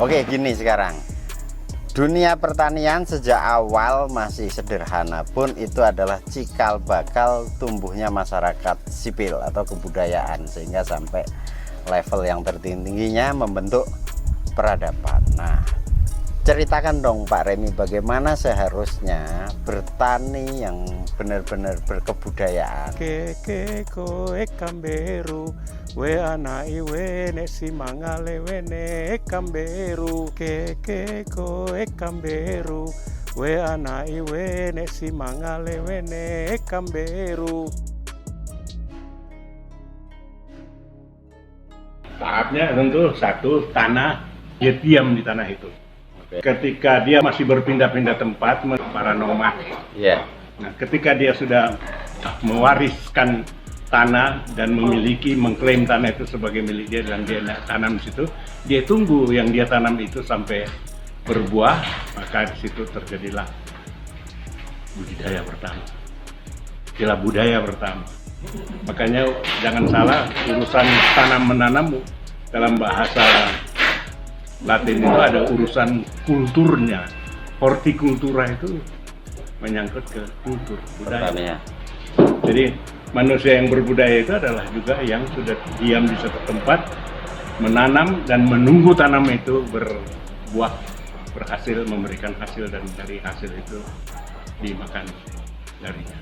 Oke, gini sekarang. Dunia pertanian sejak awal masih sederhana pun itu adalah cikal bakal tumbuhnya masyarakat sipil atau kebudayaan sehingga sampai level yang tertingginya membentuk peradaban. Nah, ceritakan dong Pak Remi bagaimana seharusnya bertani yang benar-benar berkebudayaan. Keke koe kamberu we anai we nesi mangale we ne kamberu keke koe kamberu we anai we nesi mangale we ne kamberu. Tahapnya tentu satu, tanah, dia diam di tanah itu. Ketika dia masih berpindah-pindah tempat, para nomad. Ya. Nah, ketika dia sudah mewariskan tanah dan memiliki, mengklaim tanah itu sebagai milik dia dan dia tanam di situ, dia tunggu yang dia tanam itu sampai berbuah, maka di situ terjadilah budidaya pertama. Itulah budaya pertama. Makanya jangan salah, urusan tanam menanam dalam bahasa Latin itu ada urusan kulturnya. Hortikultura itu menyangkut ke kultur budaya. Jadi manusia yang berbudaya itu adalah juga yang sudah diam di satu tempat, menanam dan menunggu tanam itu berbuah, berhasil, memberikan hasil, dan dari hasil itu dimakan darinya.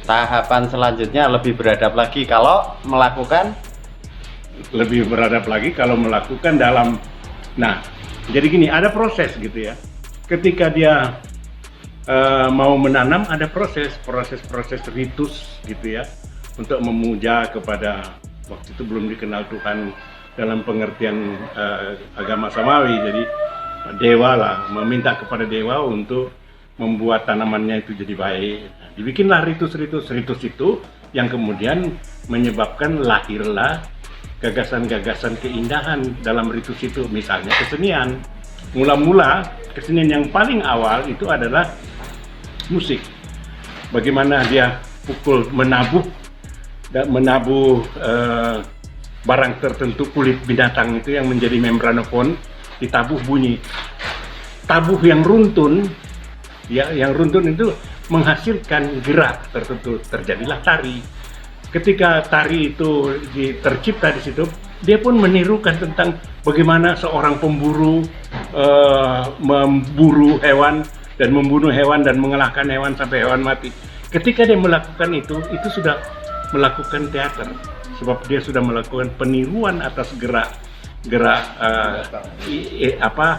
Tahapan selanjutnya lebih beradab lagi kalau melakukan dalam. Nah, jadi gini, ada proses gitu ya. Ketika dia mau menanam, ada proses ritus gitu ya, untuk memuja kepada, waktu itu belum dikenal Tuhan dalam pengertian agama Samawi, jadi dewa lah, meminta kepada dewa untuk membuat tanamannya itu jadi baik. Nah, dibikinlah ritus itu yang kemudian menyebabkan lahirlah gagasan-gagasan keindahan dalam ritus itu. Misalnya kesenian. Mula-mula kesenian yang paling awal itu adalah musik. Bagaimana dia menabuh barang tertentu, kulit binatang itu yang menjadi membranofon, ditabuh bunyi. Tabuh yang runtun, ya, yang runtun itu menghasilkan gerak tertentu, terjadilah tari. Ketika tari itu tercipta di situ, dia pun menirukan tentang bagaimana seorang pemburu memburu hewan dan membunuh hewan dan mengalahkan hewan sampai hewan mati. Ketika dia melakukan itu sudah melakukan teater, sebab dia sudah melakukan peniruan atas gerak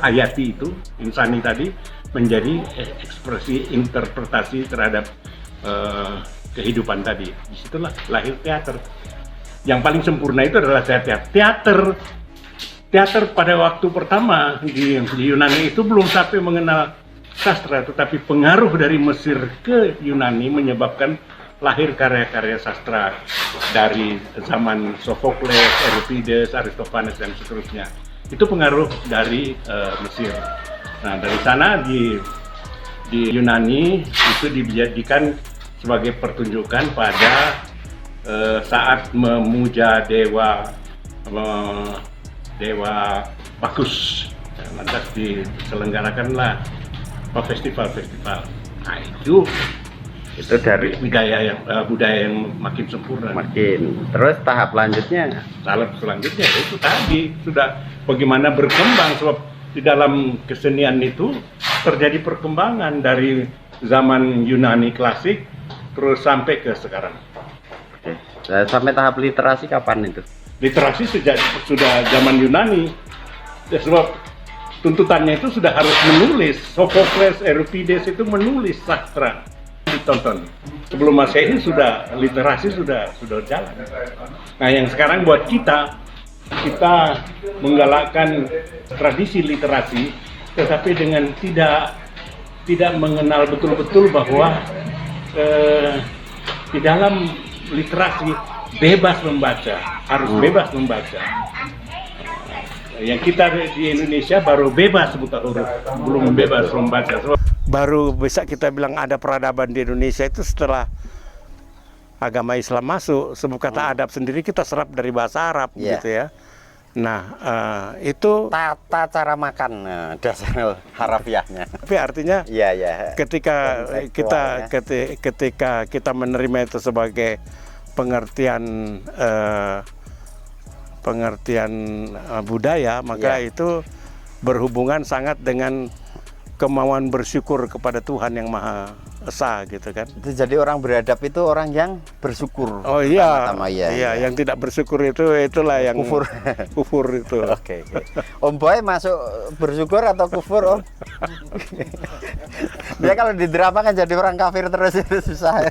hayati itu, insani tadi, menjadi ekspresi interpretasi terhadap kehidupan tadi. Disitulah lahir teater. Yang paling sempurna itu adalah teater pada waktu pertama di Yunani itu belum sampai mengenal sastra, tetapi pengaruh dari Mesir ke Yunani menyebabkan lahir karya-karya sastra dari zaman Sophocles, Euripides, Aristophanes dan seterusnya. Itu pengaruh dari Mesir. Nah, dari sana di Yunani itu dijadikan sebagai pertunjukan pada saat memuja dewa Bakus. Lantas diselenggarakanlah festival-festival. Nah, itu dari budaya yang makin sempurna. Terus tahap selanjutnya itu tadi sudah bagaimana berkembang, sebab di dalam kesenian itu terjadi perkembangan dari zaman Yunani klasik terus sampai ke sekarang. Oke. Sampai tahap literasi kapan itu? Literasi sudah zaman Yunani, ya, sebab tuntutannya itu sudah harus menulis. Sophocles, Euripides itu menulis sastra, ditonton. Sebelum Masehi literasi sudah jalan. Nah, yang sekarang buat kita menggalakkan tradisi literasi, tetapi dengan tidak mengenal betul-betul bahwa di dalam literasi bebas membaca, harus bebas membaca. Yang kita di Indonesia baru bebas buta huruf, belum bebas membaca. Baru bisa kita bilang ada peradaban di Indonesia itu setelah agama Islam masuk. Sebab kata adab sendiri kita serap dari bahasa Arab, gitu ya. Nah, itu Tata cara makan, nah, dasar harafiahnya. tapi artinya Iya, ya. ketika kita Intelektualnya. ketika kita menerima itu sebagai pengertian budaya, maka Iya. itu berhubungan sangat dengan kemauan bersyukur kepada Tuhan yang Maha Esa gitu kan. Itu jadi orang beradab itu orang yang bersyukur. Oh iya, Pertama-tama, iya, iya, iya. yang tidak bersyukur itulah yang Kufur. kufur itu. Oke, oke. Om Boy masuk bersyukur atau kufur, Om? Dia kalau di drama kan jadi orang kafir terus, itu susah.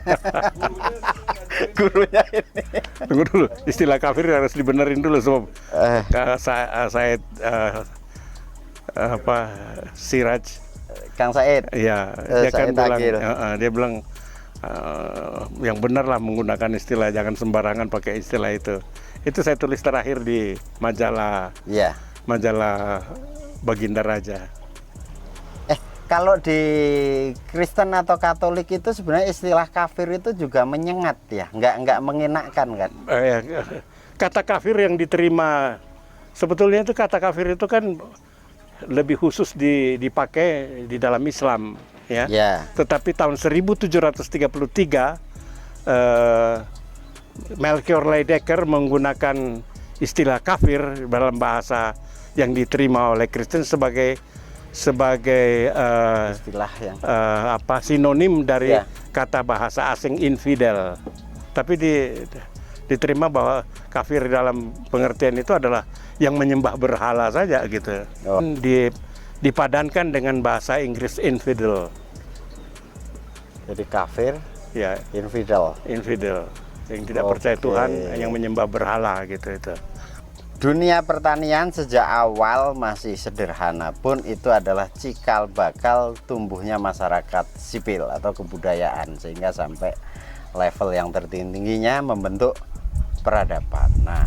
Gurunya ini. Tunggu dulu, istilah kafir harus dibenerin dulu sebab Eh, saya Siraj, Kang Said. ya dia kan Said bilang, Akil. dia bilang yang benar lah menggunakan istilah, jangan sembarangan pakai istilah itu. Itu saya tulis terakhir di majalah Iya. Baginda Raja. Kalau di Kristen atau Katolik itu sebenarnya istilah kafir itu juga menyengat ya, nggak mengenakkan kan? Kata kafir yang diterima sebetulnya itu kata kafir itu kan lebih khusus dipakai di dalam Islam ya. Ya. Tetapi tahun 1733 Melchior Leidecker menggunakan istilah kafir dalam bahasa yang diterima oleh Kristen sebagai Istilah yang sinonim dari Ya. kata bahasa asing infidel. Tapi diterima bahwa kafir dalam pengertian itu adalah yang menyembah berhala saja gitu. Oh. Dipadankan dengan bahasa Inggris infidel. jadi kafir, Ya, infidel. infidel yang tidak Oke. percaya Tuhan, yang menyembah berhala gitu itu. Dunia pertanian sejak awal masih sederhana pun itu adalah cikal bakal tumbuhnya masyarakat sipil atau kebudayaan sehingga sampai level yang tertingginya membentuk peradaban. Nah,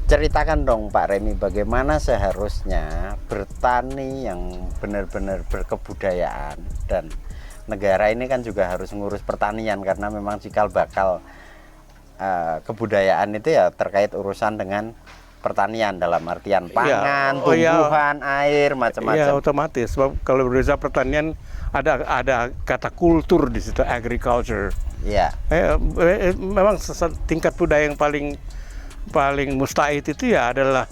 ceritakan dong Pak Remi bagaimana seharusnya bertani yang benar-benar berkebudayaan, dan negara ini kan juga harus ngurus pertanian karena memang cikal bakal kebudayaan itu ya terkait urusan dengan pertanian dalam artian pangan, tumbuhan, air, Ya macam-macam. otomatis. Sebab kalau berdasar pertanian ada kata kultur di situ, agriculture. Iya. Memang tingkat budaya yang paling mustahil itu ya adalah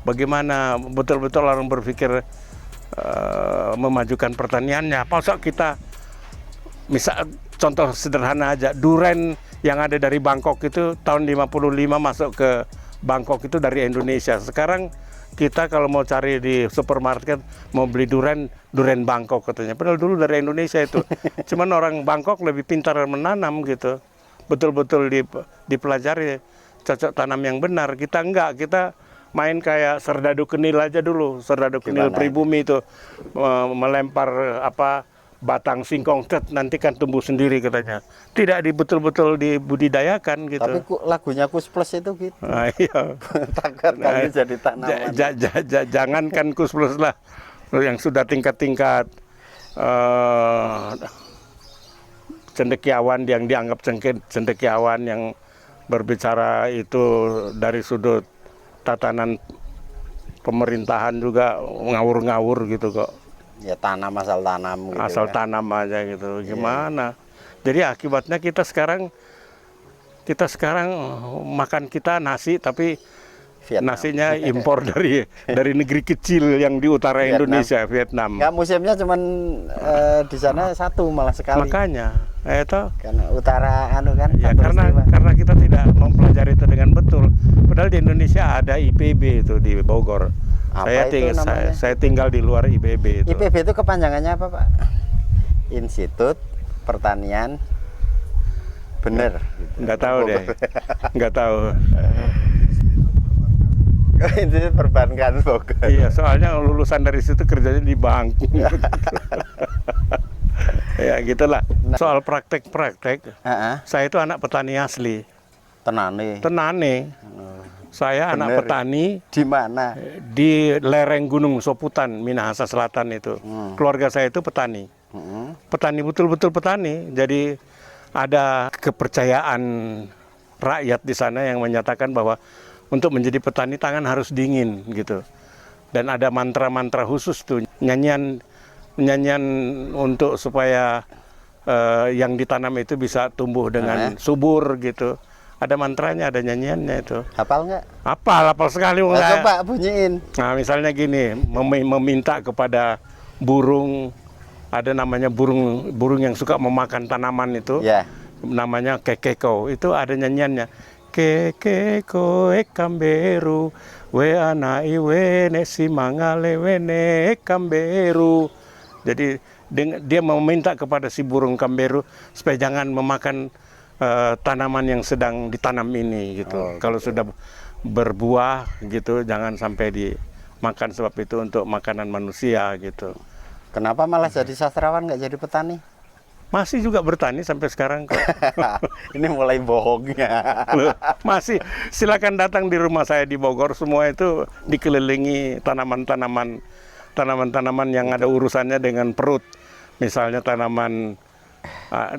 bagaimana betul-betul orang berpikir memajukan pertaniannya. Masa kita misal contoh sederhana aja, duren yang ada dari Bangkok itu tahun 55 masuk ke Bangkok itu dari Indonesia. Sekarang kita kalau mau cari di supermarket mau beli duren Bangkok katanya. Padahal dulu dari Indonesia itu. Cuman orang Bangkok lebih pintar menanam gitu. Betul-betul dipelajari cocok tanam yang benar. Kita enggak, kita main kayak serdadu kenil aja dulu. Serdadu kenil Gimana? pribumi itu melempar batang singkong nanti kan tumbuh sendiri katanya. Tidak betul-betul dibudidayakan gitu. Tapi lagunya Kus Plus itu gitu. Nah, iya. Takar kali jadi tanaman. Jangankan Kus Plus lah, yang sudah tingkat-tingkat cendekiawan yang dianggap cendekiawan yang berbicara itu dari sudut tatanan pemerintahan juga ngawur-ngawur gitu kok. Ya tanam asal tanam gitu. Asal kan. tanam aja gitu. Gimana? Jadi akibatnya kita sekarang makan kita nasi tapi Vietnam. nasinya impor dari negeri kecil yang di utara Vietnam. Indonesia, Vietnam. Enggak, musimnya cuman di sana satu malah sekali. Makanya itu Karena utara anu kan. ya Katulistiwa. karena kita tidak mempelajari itu dengan betul. Padahal di Indonesia ada IPB itu di Bogor. Apa Saya itu namanya? saya tinggal di luar IPB itu. IPB itu kepanjangannya apa, Pak? Institut Pertanian Bener. Nggak tahu deh. Nggak tahu. Institut Perbankan Bogor. Iya, soalnya lulusan dari situ kerjanya di bank. Ya gitulah. Soal praktek-praktek, Heeh. saya itu anak petani asli. Tenane. Tenane. Saya anak Bener. petani Di mana? di lereng Gunung Soputan, Minahasa Selatan itu. Keluarga saya itu petani. Heeh. Petani, betul-betul petani. Jadi ada kepercayaan rakyat di sana yang menyatakan bahwa untuk menjadi petani tangan harus dingin gitu. Dan ada mantra-mantra khusus tuh, nyanyian untuk supaya yang ditanam itu bisa tumbuh dengan subur gitu. Ada mantranya, ada nyanyiannya itu. Hafal nggak? Hafal sekali. Nah, coba bunyiin. Nah, misalnya gini, meminta kepada burung, ada namanya burung yang suka memakan tanaman itu, namanya kekeko. Itu ada nyanyiannya. Kekeko ekamberu, we anai we nesi mangale wene ekamberu. Jadi dia meminta kepada si burung kamberu supaya jangan memakan tanaman yang sedang ditanam ini gitu. Kalau sudah berbuah gitu, jangan sampai dimakan, sebab itu untuk makanan manusia gitu. Kenapa malah jadi sastrawan nggak jadi petani? Masih juga bertani sampai sekarang kok. Ini mulai bohongnya. Masih, silakan datang di rumah saya di Bogor, semua itu dikelilingi tanaman-tanaman yang ada urusannya dengan perut. Misalnya tanaman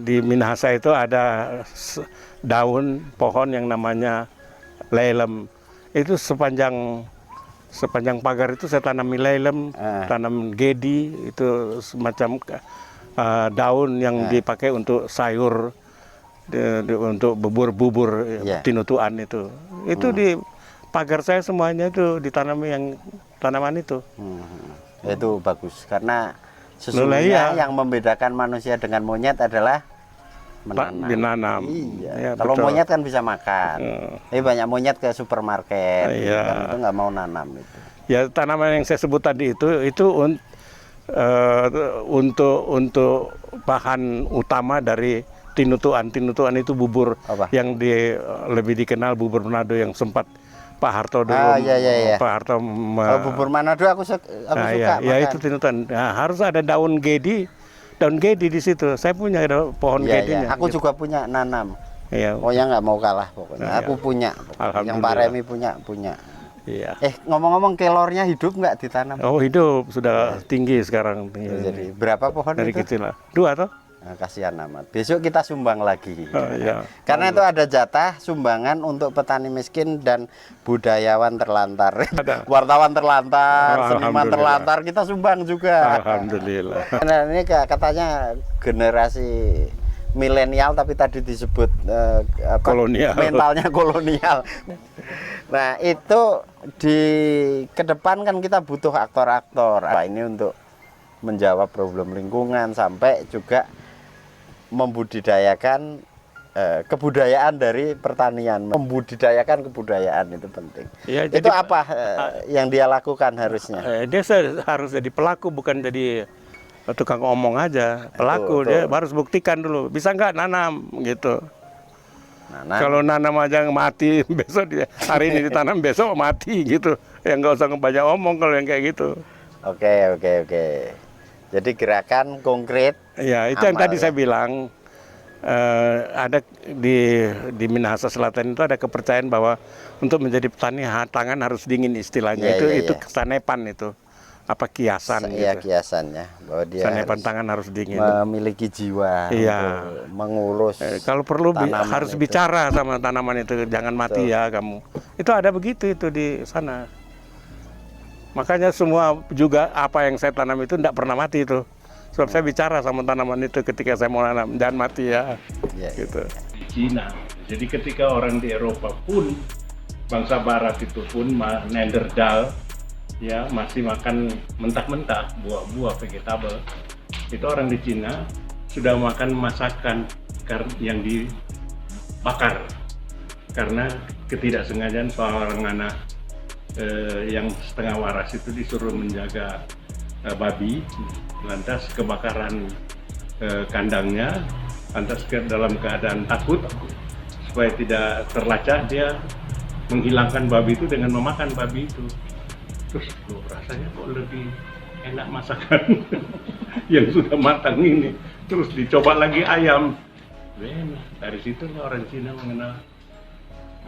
di Minahasa itu ada daun pohon yang namanya lelem. Itu sepanjang pagar itu saya tanami lelem, tanam gedi, itu semacam daun yang dipakai untuk sayur, untuk bubur tinutuan itu. Itu di pagar saya semuanya itu ditanami yang tanaman itu. Itu bagus karena sesungguhnya yang membedakan manusia dengan monyet adalah menanam. Iya. Ya, kalau betul. monyet kan bisa makan. Tapi banyak monyet ke supermarket, kan itu nggak mau nanam itu. Ya, tanaman yang saya sebut tadi itu untuk bahan utama dari tinutuan. Tinutuan itu bubur yang lebih dikenal bubur Manado yang sempat Pak Harto dulu. Pak Harto. Kalau bubur Manado aku suka. Ya itu tinutuan. Nah, harus ada daun gedi di situ. Saya punya pohon gedinya. Aku juga punya nanam. Iya. Pokoknya nggak mau kalah pokoknya. Aku punya. Yang Pak Remi punya. Iya. Ngomong-ngomong kelornya hidup nggak ditanam? Oh, hidup, sudah tinggi sekarang. Jadi berapa pohon dari itu? kecil lah. 2 toh? Nah, kasihan amat. Besok kita sumbang lagi. Iya. Karena itu ada jatah sumbangan untuk petani miskin dan budayawan terlantar. Wartawan terlantar, seniman terlantar, kita sumbang juga. Alhamdulillah. Nah, ini katanya generasi milenial tapi tadi disebut kolonial. Mentalnya kolonial. Nah, itu ke depan kan kita butuh aktor-aktor. Ini untuk menjawab problem lingkungan sampai juga membudidayakan kebudayaan dari pertanian. Membudidayakan kebudayaan itu penting. Ya, itu apa yang dia lakukan harusnya? Dia harus jadi pelaku, bukan jadi tukang omong aja. Pelaku, dia harus buktikan dulu. Bisa nggak nanam gitu. Kalau nanam aja mati, besok hari ini ditanam, besok mati gitu. Ya nggak usah banyak omong kalau yang kayak gitu. Oke. Jadi gerakan konkret. Ya, itu yang tadi saya bilang. Ada di Minahasa Selatan itu ada kepercayaan bahwa untuk menjadi petani tangan harus dingin istilahnya. Itu kesanepan itu. Apa kiasan gitu. Iya, kiasannya bahwa dia sanepan tangan harus dingin. Memiliki jiwa untuk mengurus. Kalau perlu harus bicara sama tanaman itu, jangan mati ya kamu. Itu ada begitu itu di sana. Makanya semua juga apa yang saya tanam itu tidak pernah mati itu. Sebab saya bicara sama tanaman itu ketika saya mau nanam, jangan mati ya. Gitu. Di Cina, jadi ketika orang di Eropa pun, bangsa Barat itu pun Neanderthal, ya masih makan mentah-mentah buah-buah vegetable. Itu orang di Cina sudah makan masakan yang dibakar karena ketidaksengajaan seorang anak yang setengah waras itu disuruh menjaga babi, lantas kebakaran kandangnya, lantas dalam keadaan takut supaya tidak terlacak, dia menghilangkan babi itu dengan memakan babi itu. Terus rasanya kok lebih enak masakan yang sudah matang ini. Terus dicoba lagi ayam. Dari situ orang Cina mengenal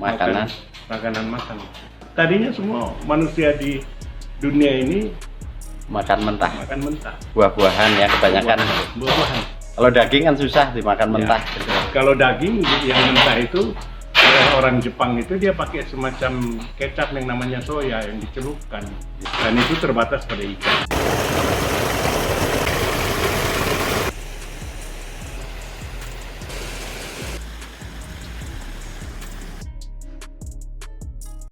makanan matang. Tadinya semua manusia di dunia ini makan mentah. Buah-buahan ya kebanyakan. Buah-buahan. Kalau daging kan susah dimakan mentah. Kalau daging yang mentah itu orang Jepang itu dia pakai semacam kecap yang namanya soya yang dicelupkan, dan itu terbatas pada ikan.